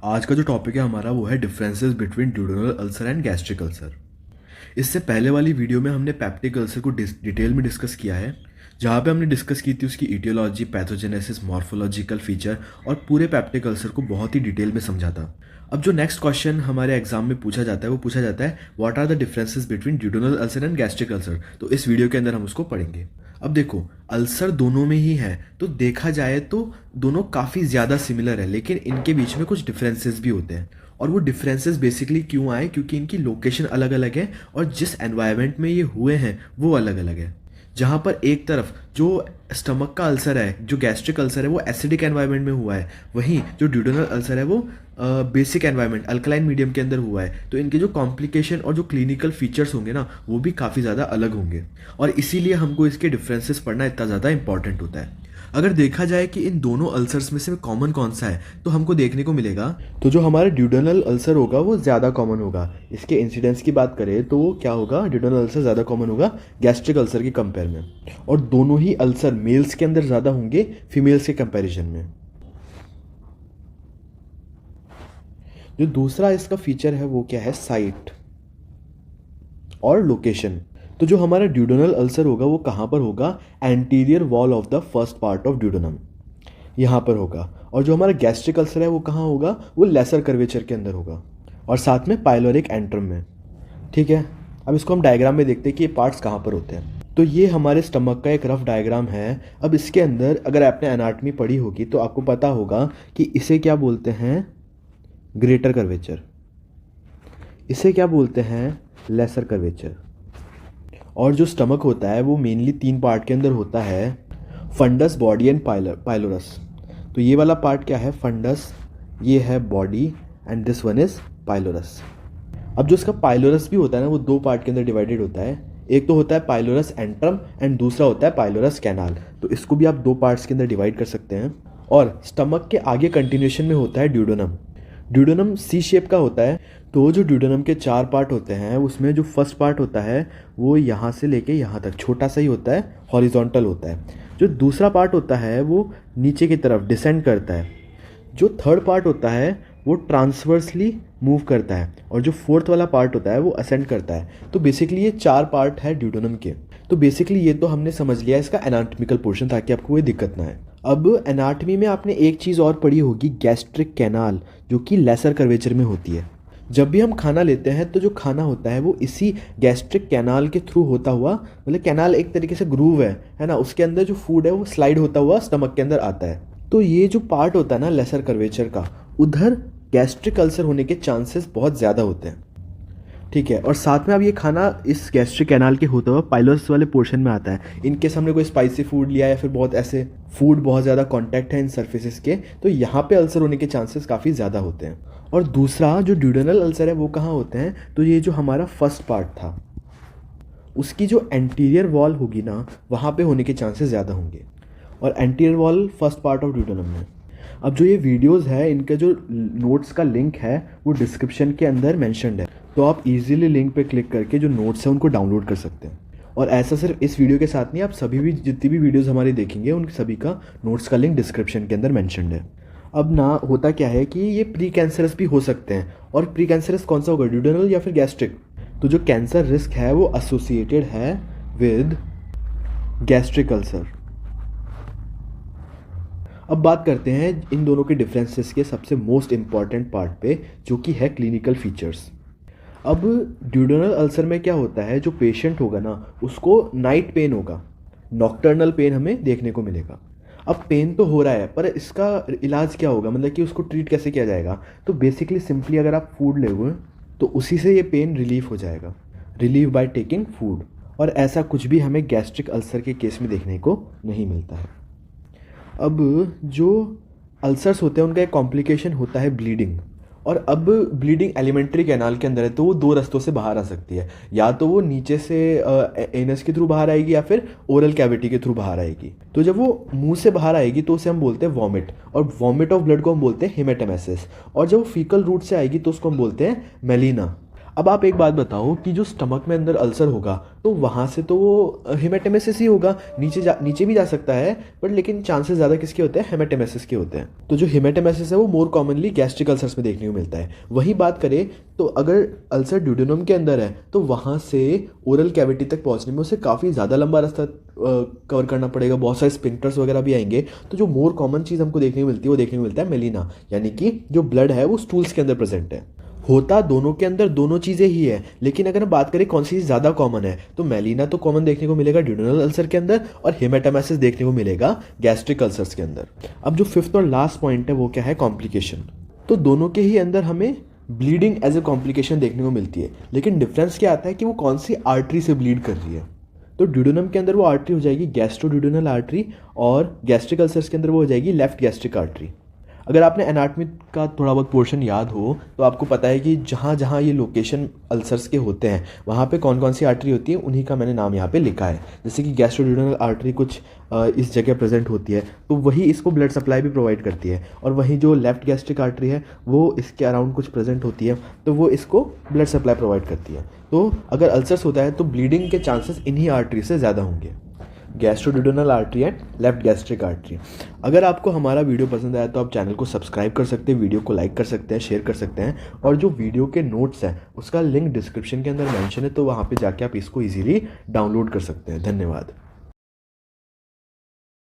आज का जो टॉपिक है हमारा वो है differences between duodenal ulcer and gastric ulcer. इससे पहले वाली वीडियो में हमने पेप्टिक अल्सर को डिटेल में डिस्कस किया है, जहाँ पे हमने डिस्कस की थी उसकी इटियोलॉजी, पैथोजेनेसिस, मॉर्फोलॉजिकल फीचर और पूरे पेप्टिक अल्सर को बहुत ही डिटेल में समझा था। अब जो नेक्स्ट क्वेश्चन हमारे एग्जाम में पूछा जाता है वो पूछा जाता है what are the differences between duodenal ulcer and gastric ulcer. तो इस वीडियो के अंदर हम उसको पढ़ेंगे। अब देखो, अल्सर दोनों में ही है, तो देखा जाए तो दोनों काफ़ी ज़्यादा सिमिलर है, लेकिन इनके बीच में कुछ डिफरेंसेस भी होते हैं। और वो डिफरेंसेस बेसिकली क्यों आए? क्योंकि इनकी लोकेशन अलग अलग है और जिस एनवायरनमेंट में ये हुए हैं वो अलग अलग है। जहाँ पर एक तरफ जो स्टमक का अल्सर है, जो गैस्ट्रिक अल्सर है, वो एसिडिक एनवायरनमेंट में हुआ है, वहीं जो ड्यूडेनल अल्सर है वो बेसिक एनवायरनमेंट, अल्कलाइन मीडियम के अंदर हुआ है। तो इनके जो कॉम्प्लिकेशन और जो क्लिनिकल फीचर्स होंगे ना, वो भी काफ़ी ज़्यादा अलग होंगे और इसीलिए हमको इसके डिफरेंसेस पढ़ना इतना ज़्यादा इंपॉर्टेंट होता है। अगर देखा जाए कि इन दोनों अल्सर्स में से कॉमन कौन सा है, तो हमको देखने को मिलेगा तो जो हमारा ड्यूडेनल अल्सर होगा वो ज़्यादा कॉमन होगा। इसके इंसिडेंस की बात करें तो वो क्या होगा, ड्यूडेनल अल्सर ज़्यादा कॉमन होगा गैस्ट्रिक अल्सर के कंपेयर में। और दोनों ही अल्सर मेल्स के अंदर ज़्यादा होंगे फीमेल्स के कंपैरिजन में। जो दूसरा इसका फीचर है वो क्या है, साइट और लोकेशन। तो जो हमारा ड्यूडेनल अल्सर होगा वो कहाँ पर होगा, anterior wall of the first part of duodenum, यहाँ पर होगा। और जो हमारा गैस्ट्रिक अल्सर है वो कहाँ होगा, वो लेसर कर्वेचर के अंदर होगा और साथ में पाइलोरिक एंट्रम में। ठीक है, अब इसको हम डायग्राम में देखते हैं कि ये पार्ट्स कहाँ पर होते हैं। तो ये हमारे स्टमक का एक रफ डायग्राम है। अब इसके अंदर अगर आपने एनाटॉमी पढ़ी होगी तो आपको पता होगा कि इसे क्या बोलते हैं, ग्रेटर कर्वेचर, इसे क्या बोलते हैं, लेसर कर्वेचर। और जो स्टमक होता है वो मेनली 3 पार्ट के अंदर होता है, फंडस, बॉडी एंड पाइलोरस। तो ये वाला पार्ट क्या है, फंडस, ये है body and this one is pylorus. अब जो इसका पाइलोरस भी होता है ना, वो 2 पार्ट के अंदर डिवाइडेड होता है। एक तो होता है पाइलोरस एंट्रम एंड दूसरा होता है पाइलोरस कैनाल। तो इसको भी आप 2 पार्ट्स के अंदर डिवाइड कर सकते हैं। और स्टमक के आगे कंटिन्यूएशन में होता है ड्यूडेनम। ड्यूडेनम सी शेप का होता है। तो जो ड्यूडेनम के 4 पार्ट होते हैं उसमें जो फर्स्ट पार्ट होता है वो यहाँ से लेके यहाँ तक छोटा सा ही होता है, हॉरिजॉन्टल होता है। जो दूसरा पार्ट होता है वो नीचे की तरफ डिसेंड करता है। जो थर्ड पार्ट होता है वो ट्रांसवर्सली मूव करता है और जो फोर्थ वाला पार्ट होता है वो असेंड करता है। तो बेसिकली ये 4 पार्ट है ड्यूडेनम के। तो बेसिकली ये तो हमने समझ लिया इसका एनाटॉमिकल पोर्शन, ताकि आपको कोई दिक्कत ना है। अब एनाटॉमी में आपने एक चीज़ और पढ़ी होगी, गैस्ट्रिक कैनाल, जो कि लेसर कर्वेचर में होती है। जब भी हम खाना लेते हैं तो जो खाना होता है वो इसी गैस्ट्रिक कैनाल के थ्रू होता हुआ, मतलब कैनाल एक तरीके से ग्रूव है ना, उसके अंदर जो फूड है वो स्लाइड होता हुआ स्टमक के अंदर आता है। तो ये जो पार्ट होता है ना लेसर कर्वेचर का, उधर गैस्ट्रिक अल्सर होने के चांसेस बहुत ज़्यादा होते हैं। ठीक है, और साथ में अब ये खाना इस गैस्ट्रिक कैनाल के होता हुआ पाइलोरस वाले पोर्शन में आता है। इनकेस हमने कोई स्पाइसी फूड लिया या फिर बहुत ऐसे फूड बहुत ज़्यादा कांटेक्ट है इन सर्फेसिस के, तो यहाँ पे अल्सर होने के चांसेस काफ़ी ज़्यादा होते हैं। और दूसरा जो ड्यूडेनल अल्सर है वो कहाँ होते हैं, तो ये जो हमारा फर्स्ट पार्ट था उसकी जो एंटीरियर वॉल होगी ना, वहाँ पे होने के चांसेस ज़्यादा होंगे। और anterior wall first part of duodenum में। अब जो ये वीडियोस है इनका जो नोट्स का लिंक है वो डिस्क्रिप्शन के अंदर मेंशन्ड है, तो आप इजीली लिंक पे क्लिक करके जो नोट्स हैं उनको डाउनलोड कर सकते हैं। और ऐसा सिर्फ इस वीडियो के साथ नहीं, आप सभी भी जितनी भी वीडियोस हमारी देखेंगे उन सभी का नोट्स का लिंक डिस्क्रिप्शन के अंदर मेंशन्ड है। अब ना होता क्या है कि ये प्री कैंसरस भी हो सकते हैं। और प्री कैंसरस कौन सा होगा, ड्यूडेनल या फिर गैस्ट्रिक? तो जो कैंसर रिस्क है वो एसोसिएटेड है विद गैस्ट्रिक अल्सर। अब बात करते हैं इन दोनों के डिफरेंसेस के सबसे मोस्ट इंपॉर्टेंट पार्ट पे, जो कि है क्लिनिकल फीचर्स। अब ड्यूडेनल अल्सर में क्या होता है, जो पेशेंट होगा ना उसको नाइट पेन होगा, नॉक्टर्नल पेन हमें देखने को मिलेगा। अब पेन तो हो रहा है पर इसका इलाज क्या होगा, मतलब कि उसको ट्रीट कैसे किया जाएगा? तो बेसिकली सिंपली अगर आप फूड लेंगे तो उसी से ये पेन रिलीफ हो जाएगा, रिलीव बाय टेकिंग फूड। और ऐसा कुछ भी हमें गैस्ट्रिक अल्सर के केस में देखने को नहीं मिलता है। अब जो अल्सर्स होते हैं उनका एक कॉम्प्लिकेशन होता है ब्लीडिंग। और अब ब्लीडिंग एलिमेंट्री कैनाल के अंदर है तो वो 2 रास्तों से बाहर आ सकती है, या तो वो नीचे से एनस के थ्रू बाहर आएगी या फिर ओरल कैविटी के थ्रू बाहर आएगी। तो जब वो मुंह से बाहर आएगी तो उसे हम बोलते हैं वॉमिट, और वॉमिट ऑफ ब्लड को हम बोलते हैं हेमेटेमेसिस। और जब वो फीकल रूट से आएगी तो उसको हम बोलते हैं मेलिना। अब आप एक बात बताओ कि जो स्टमक में अंदर अल्सर होगा तो वहाँ से तो वो हेमेटेमेसिस ही होगा, नीचे भी जा सकता है, बट लेकिन चांसेस ज़्यादा किसके होते हैं, हेमेटेमेसिस के होते हैं। तो जो हेमेटेमेसिस है वो मोर कॉमनली गैस्ट्रिक अल्सर्स में देखने को मिलता है। वही बात करें तो अगर अल्सर ड्यूडेनम के अंदर है तो वहाँ से ओरल कैविटी तक पहुँचने में उसे काफ़ी ज़्यादा लंबा रास्ता कवर करना पड़ेगा, बहुत सारे स्पिंक्टर्स वगैरह भी आएंगे। तो जो मोर कॉमन चीज़ हमको देखने को मिलती है वो देखने को मिलता है मेलिना, यानी कि जो ब्लड है वो स्टूल्स के अंदर प्रेजेंट है। होता दोनों के अंदर दोनों चीज़ें ही है, लेकिन अगर हम बात करें कौन सी चीज़ ज़्यादा कॉमन है तो मेलिना तो कॉमन देखने को मिलेगा ड्यूडेनल अल्सर के अंदर, और हेमेटोमेसिस देखने को मिलेगा गैस्ट्रिक अल्सर्स के अंदर। अब जो फिफ्थ और लास्ट पॉइंट है वो क्या है, कॉम्प्लिकेशन। तो दोनों के ही अंदर हमें ब्लीडिंग एज ए कॉम्प्लिकेशन देखने को मिलती है, लेकिन डिफरेंस क्या आता है कि वो कौन सी आर्टरी से ब्लीड कर रही है। तो ड्यूडेनम के अंदर वो आर्टरी हो जाएगी गैस्ट्रोड्यूडेनल आर्टरी, और गैस्ट्रिक अल्सर्स के अंदर वो हो जाएगी लेफ्ट गैस्ट्रिक आर्टरी। अगर आपने एनाटॉमी का थोड़ा बहुत पोर्शन याद हो तो आपको पता है कि जहाँ जहाँ ये लोकेशन अल्सर्स के होते हैं वहाँ पे कौन कौन सी आर्टरी होती है, उन्हीं का मैंने नाम यहाँ पे लिखा है। जैसे कि गैस्ट्रोड्यूडेनल आर्टरी कुछ इस जगह प्रेजेंट होती है तो वही इसको ब्लड सप्लाई भी प्रोवाइड करती है, और वहीं जो लेफ्ट गैस्ट्रिक आर्टरी है वो इसके अराउंड कुछ प्रेजेंट होती है तो वो इसको ब्लड सप्लाई प्रोवाइड करती है। तो अगर अल्सर्स होता है तो ब्लीडिंग के चांसेस इन्हीं आर्टरी से ज़्यादा होंगे, gastroduodenal artery and left gastric artery. अगर आपको हमारा वीडियो पसंद आया तो आप चैनल को सब्सक्राइब कर सकते हैं, वीडियो को लाइक कर सकते हैं, शेयर कर सकते हैं, और जो वीडियो के नोट्स हैं उसका लिंक डिस्क्रिप्शन के अंदर मेंशन है, तो वहाँ पे जाके आप इसको इजीली डाउनलोड कर सकते हैं। धन्यवाद।